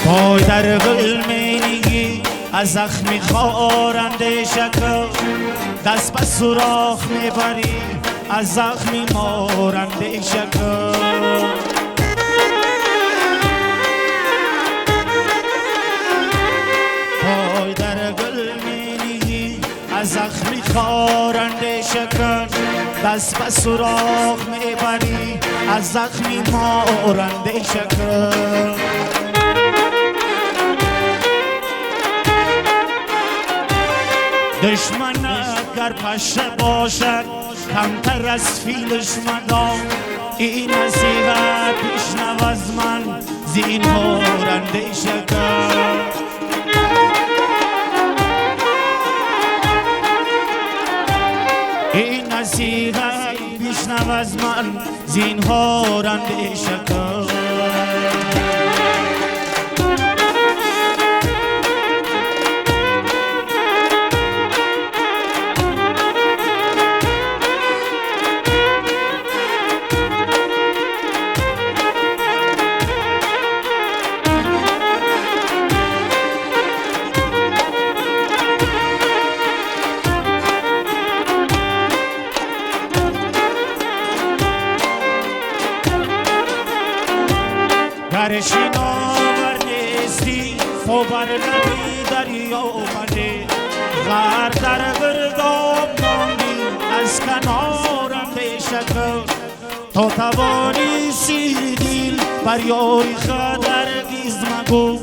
پای در قلمینگی از زخمی خارنده شکر، دست به سوراخ میبری از زخمی مارنده شکر. پای در قلمینگی از زخمی خارنده شکر، دست به سوراخ میبری از زخمی مارنده شکر. دشمنت گر پشه باشد کمتر از فیلش مدام، این نصیحت بشنو از من زینهارنده شکر. این نصیحت بشنو از من زینهارنده شکر. گرشین آور نیستی تو بر لبی دریا آمده، غر در گرداب ماندی از کنارم به شکر. تو توانی سیر دل بر یاری خود هرگز مگو،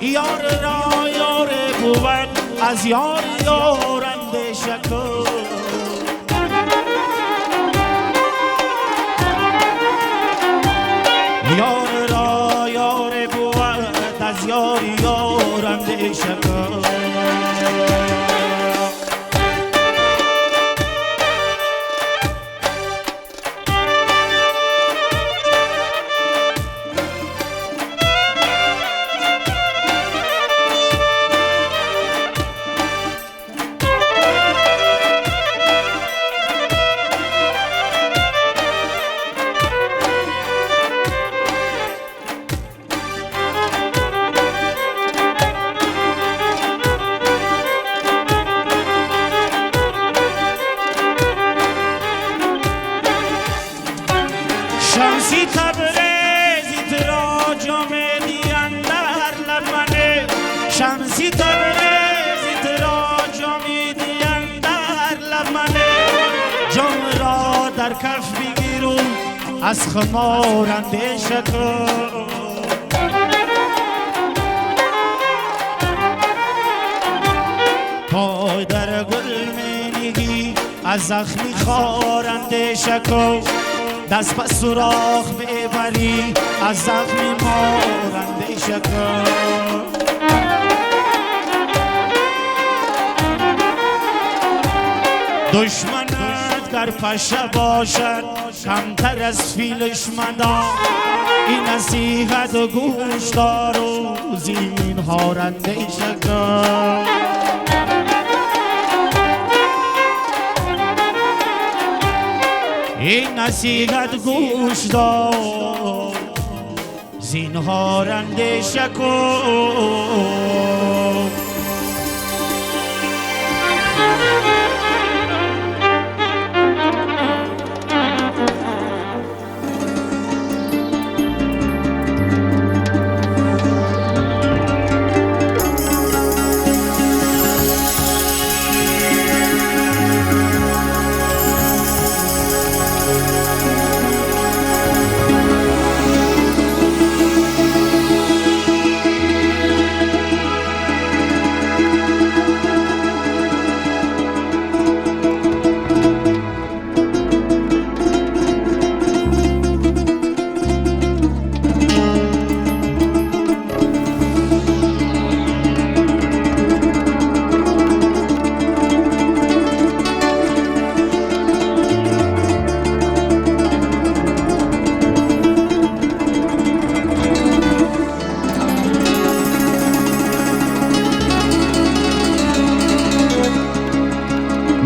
یار را یار بود از یار یارم به شکر. یار را یار بود از یار یارم ده شکر. شمسی تبریزی ترا جامه دیان در لب منه، شمسی تبریزی ترا جامه دیان در لب منه. جام را در کف بگیرم از خمارنده شکر. پای در گل مینگی از زخمی خارنده شکر، دست به سوراخ ببری از زخمی مارنده شکر. دشمنت گر پشه باشد کمتر از فیلش مدام، این نصیحت گوش دار و زینهارنده شکر. این نصیحت گوش دار زینهارنده شکر.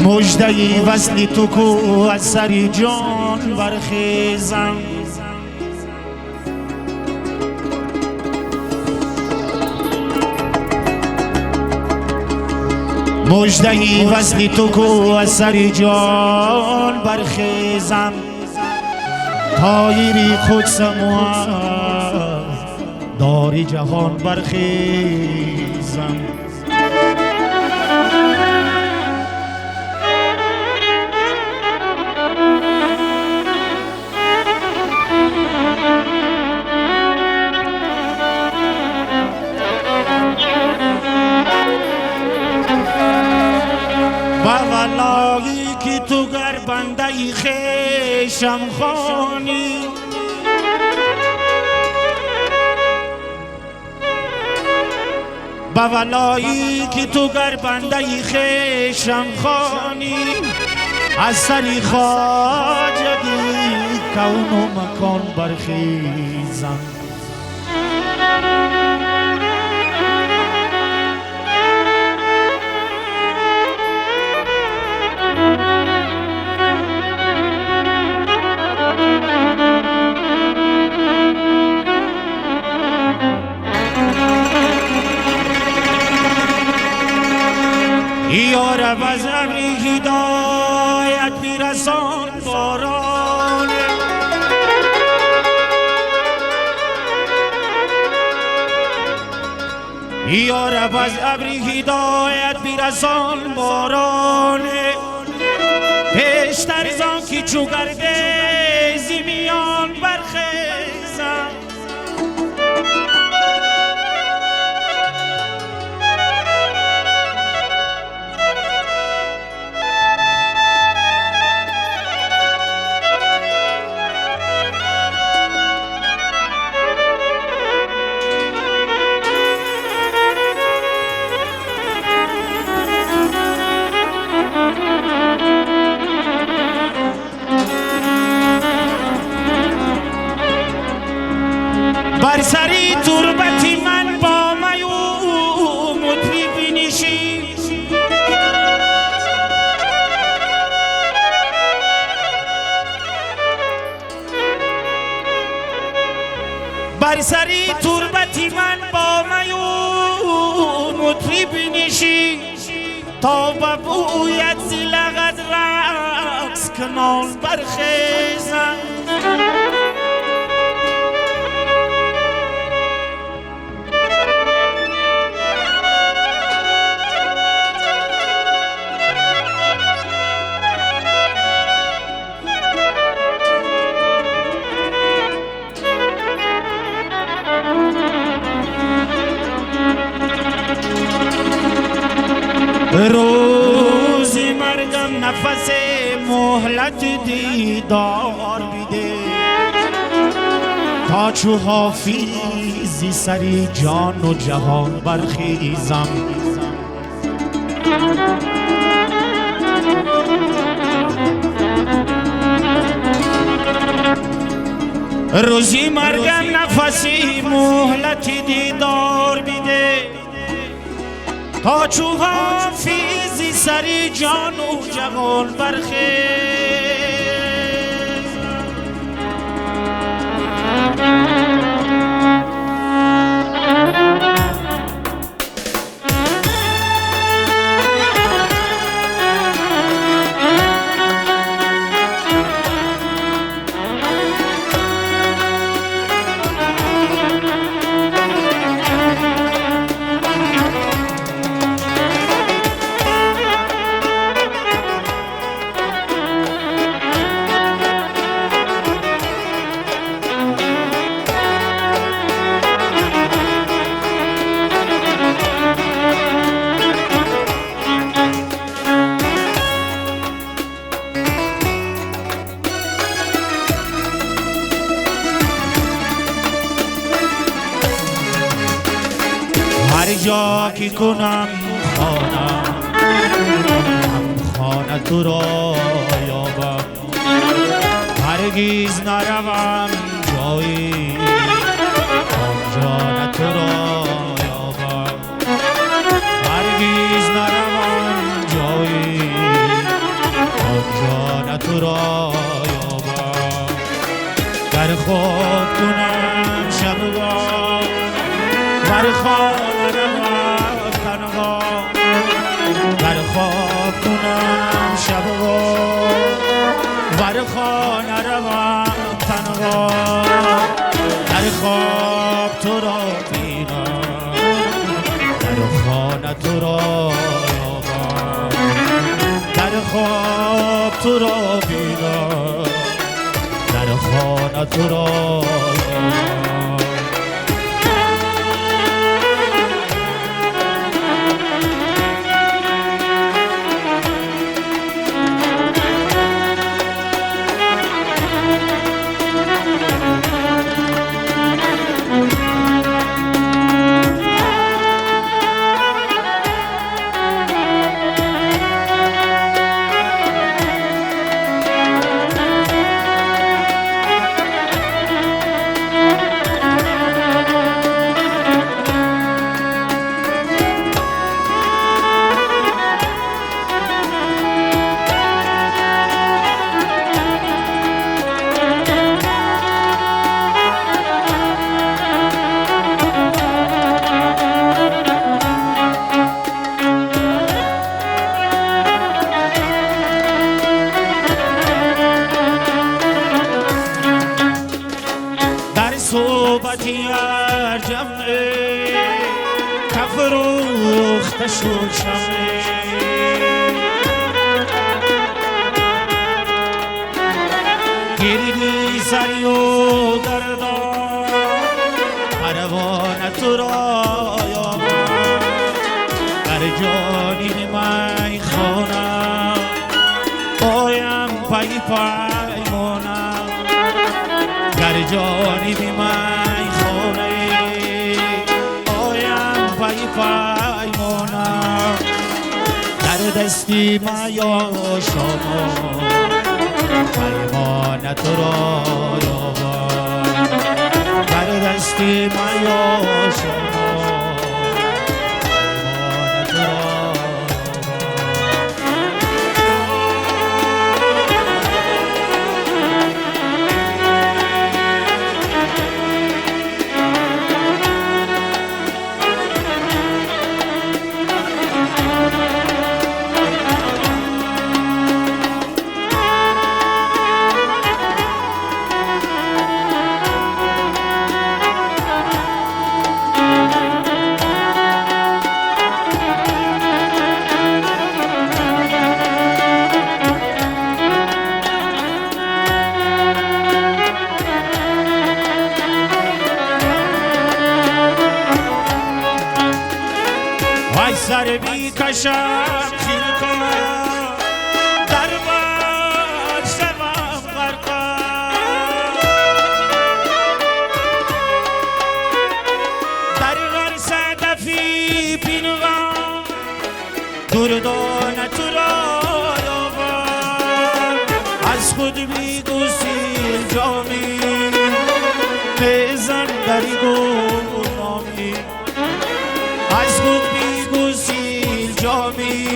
مژده وصل تو کو از سر جان برخیزم، مژده‌ای وصلی تو کو از سر جان برخیزم طایری خودسم و داری جهان برخیزم والایی که تو گر بنده خویشم خوانی با والایی که تو گر بنده خویشم خوانی از سری خواجگی کون و مکان برخیزم یارب از ابری هدایت میرسان باران یارب از ابری هدایت میرسان باران پیشتر زان که چو گرده زمیان برخیزم بر سری تربتی من با میو مطرب نشین بر سری تربتی من با میو مطرب نشین تا ببوید زی لغت رقص کنان برخیزم روزی مرگم نفس مهلت دیدار بیده تا چو حافظی سری جان و جهان برخیزم روزی مرگم نفسی مهلت دیدار بیده تا چو حافظی سری جان و جهان برخیزم هر جا که کنم خانه تو را یابم هرگز نروم جایی آنجا تو را یابم هرگز نروم جایی آنجا تو را یابم در خود کنم شبگاه بر خانه تنها در تو را بیدار، در خانه تو را صحبتی هر جمعه کفروخته شد شمعه گریدی سری و گردان پروانه تو را یابم در جانین می خانم بایم پی پیمانم در جانی بی من خانه آیم پی پیمانم در دستی ما یا شما پیمان تو را یابم در دستی ما یا شما پیمان تو را سر بی کشم خیل کنم در باد شوم غرقم در غر صدفی بینوام دردان تو را یابم از خود بی گسیل جامی بزن دری گنامی از خود جامی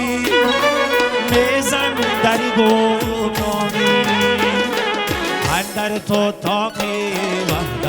میزن دری گنامی اندر تو تاقی و